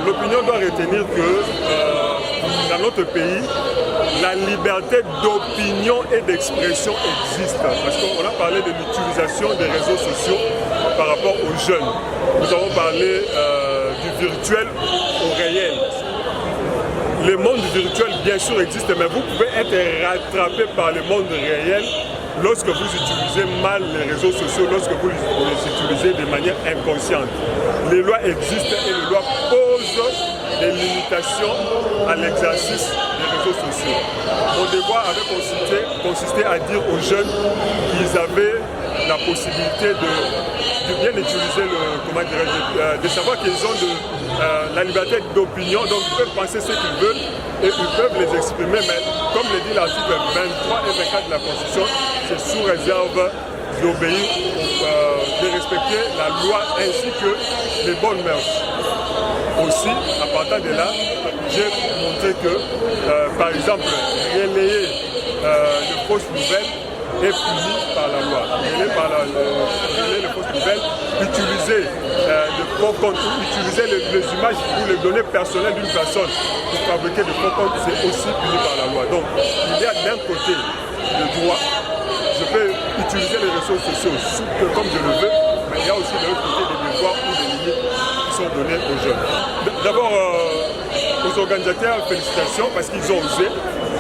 L'opinion doit retenir que dans notre pays, la liberté d'opinion et d'expression existe. Parce qu'on a parlé de l'utilisation des réseaux sociaux par rapport aux jeunes. Nous avons parlé du virtuel au réel. Le monde virtuel, bien sûr, existe, mais vous pouvez être rattrapé par le monde réel lorsque vous utilisez mal les réseaux sociaux, lorsque vous les utilisez de manière inconsciente. Les lois existent et les lois posent des limitations à l'exercice des réseaux sociaux. Mon devoir avait consisté à dire aux jeunes qu'ils avaient la possibilité de bien utiliser de savoir qu'ils ont la liberté d'opinion, donc ils peuvent penser ce qu'ils veulent et ils peuvent les exprimer, mais comme le dit l'article 23 et 24 de la Constitution, c'est sous réserve d'obéir, de respecter la loi ainsi que les bonnes mœurs. Aussi, à partir de là, j'ai montré que, par exemple, relayer de fausses nouvelles est puni par la loi. Relayer de fausses nouvelles, utiliser de faux comptes, utiliser les images ou les données personnelles d'une personne pour fabriquer de faux comptes, c'est aussi puni par la loi. Donc, il y a d'un côté le droit, je peux utiliser les réseaux sociaux comme je le veux, mais il y a aussi de l'autre côté des devoirs ou des limites qui sont données aux jeunes. D'abord, aux organisateurs, félicitations parce qu'ils ont osé.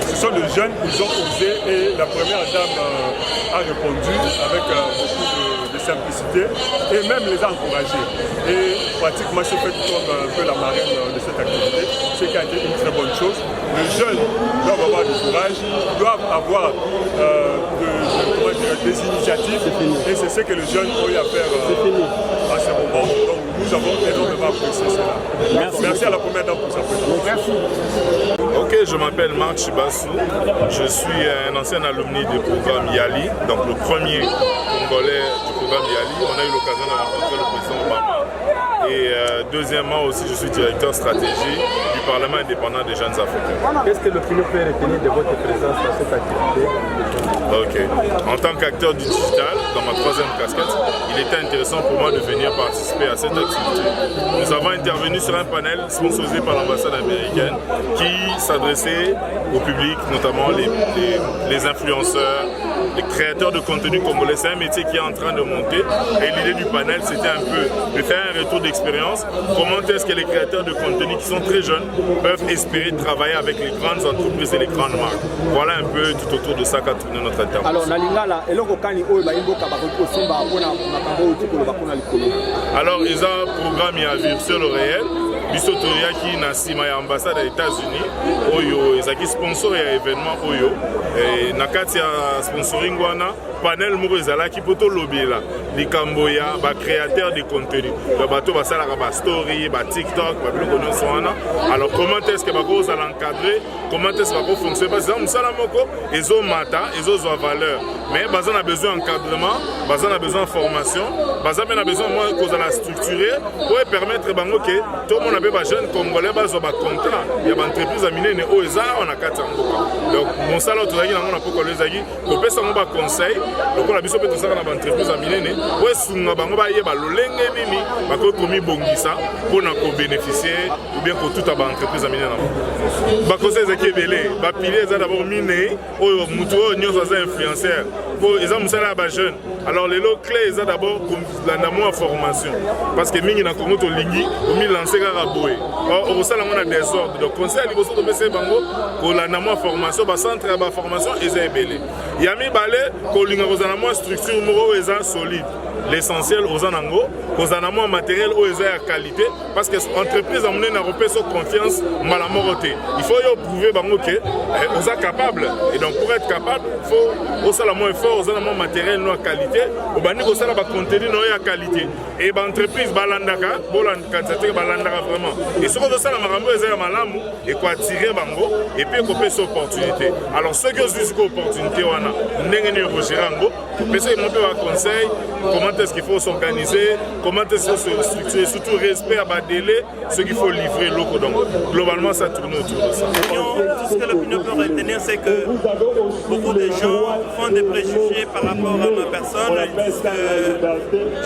Ce sont des jeunes, ils ont osé et la première dame a répondu avec beaucoup de simplicité et même les a encouragés. Et pratiquement, c'est fait comme un peu la marraine de cette activité, ce qui a été une très bonne chose. Les jeunes doivent avoir du courage, doivent avoir des initiatives et c'est ce que les jeunes ont eu à faire à ce moment. Donc nous avons énormément apprécié cela. Merci à la première dame pour sa présence. Merci. Ok, je m'appelle Marc Chibassou, je suis un ancien alumni du programme YALI, donc le premier Congolais du programme YALI. On a eu l'occasion de rencontrer le président Obama. Et deuxièmement aussi, je suis directeur stratégie du Parlement indépendant des jeunes africains. Qu'est-ce que l'opinion peut retenir de votre présence dans cette activité? Ok. En tant qu'acteur du digital, dans ma troisième casquette, il était intéressant pour moi de venir participer à cette activité. Nous avons intervenu sur un panel sponsorisé par l'ambassade américaine qui s'adressait au public, notamment les influenceurs, les créateurs de contenu congolais. C'est un métier qui est en train de monter et l'idée du panel c'était un peu de faire un retour d'expérience. Comment est-ce que les créateurs de contenu qui sont très jeunes peuvent espérer travailler avec les grandes entreprises et les grandes marques. Voilà un peu tout autour de ça qu'a tourné notre intervention. Alors ils ont un programme à vivre sur le réel. Biso toyaki na sima ya ambassade ya États-Unis oyo ezaki sponsor ya événement oyo na kati ya sponsoring wana panel moko ezalaki poto lobela likambo ya ba créateur de contenu ba bato basalaka ba story ba TikTok ba biloko nyonso wana. Alors comment est-ce que bako za l'encadrer, comment est-ce que bako fonctionner parce que musala moko ezo mata ezo zo valeur mais bazan a besoin d'encadrement, bazan a besoin de formation, bazan a besoin moi ko za la structurer pour permettre bango que tout le monde a ba jeune congolais bazo ba contrat ya ba entreprise a minene o eza on a kati ngoka. Donc mon salaire tozaki na ngona poko lezaki ko pesa ngo ba conseil donc la biso pe tosaka na ba entreprise a minene o esunga bango ba yeba lolenge nini bako komi bongisa pona ko bénéficier ou bien ko tout a ba entreprise a minene ba conseil ezaki ebele ba pilier eza d'abord mine o mutu o nyoso za influenceur po eza musala ba jeune. Alors les lots clés eza d'abord la formation parce que mingi na Congo to lingi o mi lancer kaka boye o sala ngona désordre donc conseil liboso to pesa bango ko la na formation ba centre ba formation eza ebele yami balé ko linga ko za na structure moko eza solide. L'essentiel aux anango, aux anamo matériel aux eza qualité parce que entreprise a mené na repéso confiance malamoroté. Il faut y prouver bango que aux a capable et donc pour être capable faut au salamo effort aux anamo matériel no qualité au bani ko sala ba contenu no ya qualité et l'entreprise balandaka candidature balandaka vraiment et ce qu'on ça la marambo ezaya malamu et quoi attirer bango et puis qu'on peut opportunité. Alors ceux qui ont jusqu'à opportunité wana ndenge ni yokogirango pesa mon peu conseil comment est-ce qu'il faut s'organiser, comment est-ce qu'il faut se structurer, surtout respect à bas délai, ce qu'il faut livrer l'eau. Donc globalement ça tourne autour de ça. Tout ce que l'opinion peut retenir, c'est que beaucoup de gens font des préjugés par rapport à ma personne. Ils disent que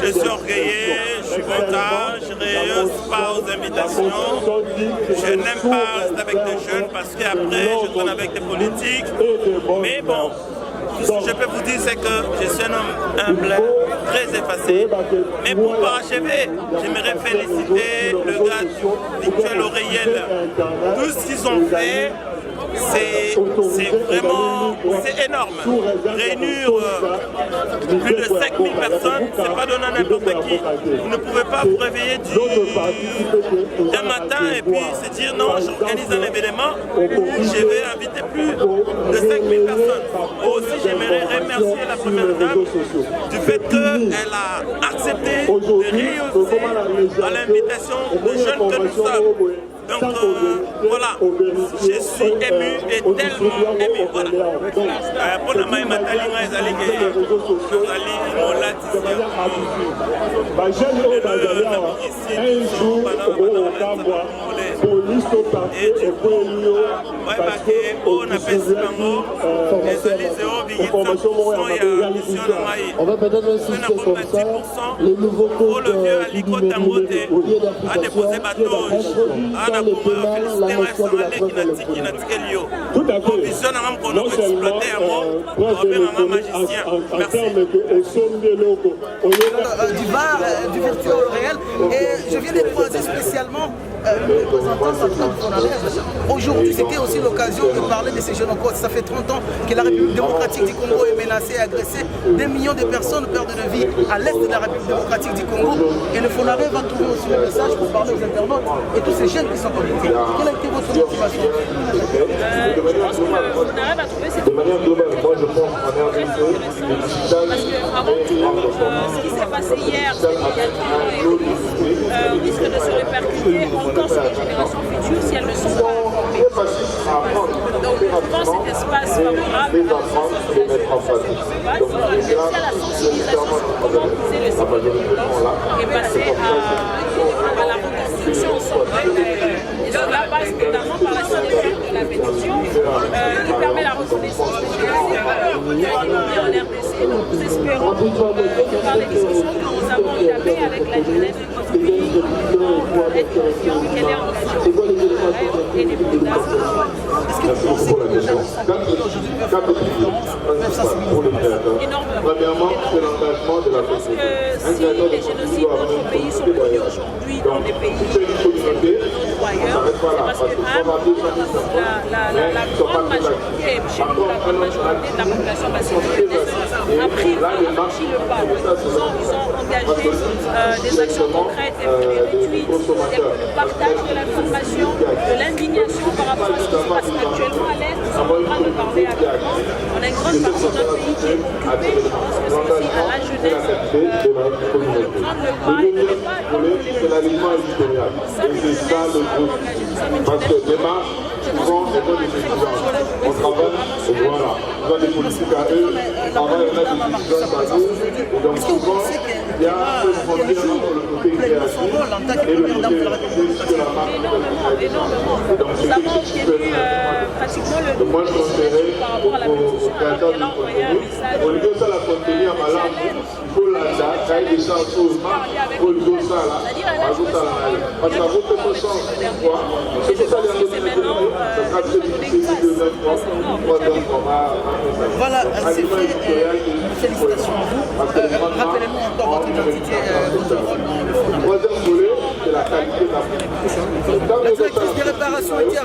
je suis orgueillé, je suis content, je ne rehausse pas aux invitations, je n'aime pas rester avec des jeunes parce qu'après je tourne avec des politiques. Mais bon, tout ce que je peux vous dire, c'est que je suis un homme humble, très effacé. Mais pour parachever, j'aimerais féliciter le gars du Victuel Oreillel. Tout ce qu'ils ont fait, c'est vraiment énorme. Réunir plus de 5000 personnes, c'est pas donné à n'importe qui. Vous ne pouvez pas vous réveiller d'un matin et puis se dire non, j'organise un événement où je vais inviter plus de 5000 personnes. Aussi, j'aimerais remercier la première dame du fait qu'elle a accepté de rehausser à l'invitation des jeunes que nous sommes. Donc voilà, je suis ému et tellement ému. Voilà. Pour la maille matalinga ezali on va peut-être insister comme ça. Les nouveaux codes du numéro a déposé bateau. dans le paiement, la notion de la preuve de Tout à fait. Non seulement preuve de magicien. Du bar, du virtuel au réel. Et je viens de croiser spécialement le représentant central du Fonalève. Aujourd'hui, c'était aussi l'occasion de parler de ces jeunes en cause. Ça fait 30 ans que la République démocratique du Congo est menacée et agressée. Des millions de personnes perdent de vie à l'est de la République démocratique du Congo. Et le Fonalève va trouver aussi le message pour parler aux internautes et tous ces jeunes qui sont connectés. Quelle a été votre motivation? Je pense que le Fonalève a trouvé cette opportunité parce qu'avant tout, ce qui s'est passé hier, c'est risque de se répercuter encore sur les générations futures si elles ne sont pas informées. Donc, dans cet espace favorable, réussir à la sensibilisation sur comment utiliser le cycle de violence et passer à la reconstruction sans règle. Et donc là passe notamment par la signature de la pétition qui permet la reconnaissance des erreurs qui ont été commises en RDC. Donc nous espérons par les discussions que nous avons entamées avec la jeunesse de notre pays, être confiant qu'elle est engagée au niveau de la rêve et des fondations. Est-ce que vous pensez que les gens aujourd'hui peuvent faire Énormément. Je pense que si les génocides dans notre pays sont connus aujourd'hui dans des pays ou ailleurs, c'est parce que la grande majorité, chez nous, la grande majorité de la population a pris le pas. Ils ont engagé des actions concrètes et réduites, le partage de l'information, de l'indignation par rapport à ce qui se passe actuellement à l'Est. Nous sommes en train de parler avec nous. On a une grande partie de notre pays qui est occupée. Je pense que c'est aussi à la jeunesse de prendre le pas et de ne pas attendre les politiques. Ça, c'est ça le groupe. Parce que demain, souvent, c'est pas des exigences. On travaille, et voilà. On a des politiques à eux, on travaille, on a des exigences à nous. Et donc, souvent, il y a un peu de frontière entre le côté créatif et le côté de la marque. Énormément. Nous avons obtenu pratiquement le double par rapport à la pétition. Alors qu'elle a envoyé un message. Au lieu de ça, la contenir à malade, il faut la date, il y a des chances pour le dos ça là. Parce que ça vaut quelque chose. C'est pour ça que c'est maintenant. Voilà, c'est fait. Félicitations à vous. Rappelez-nous encore votre identité, votre rôle dans le Fonalève. Troisième volet, c'est la qualité de la La directrice des réparations était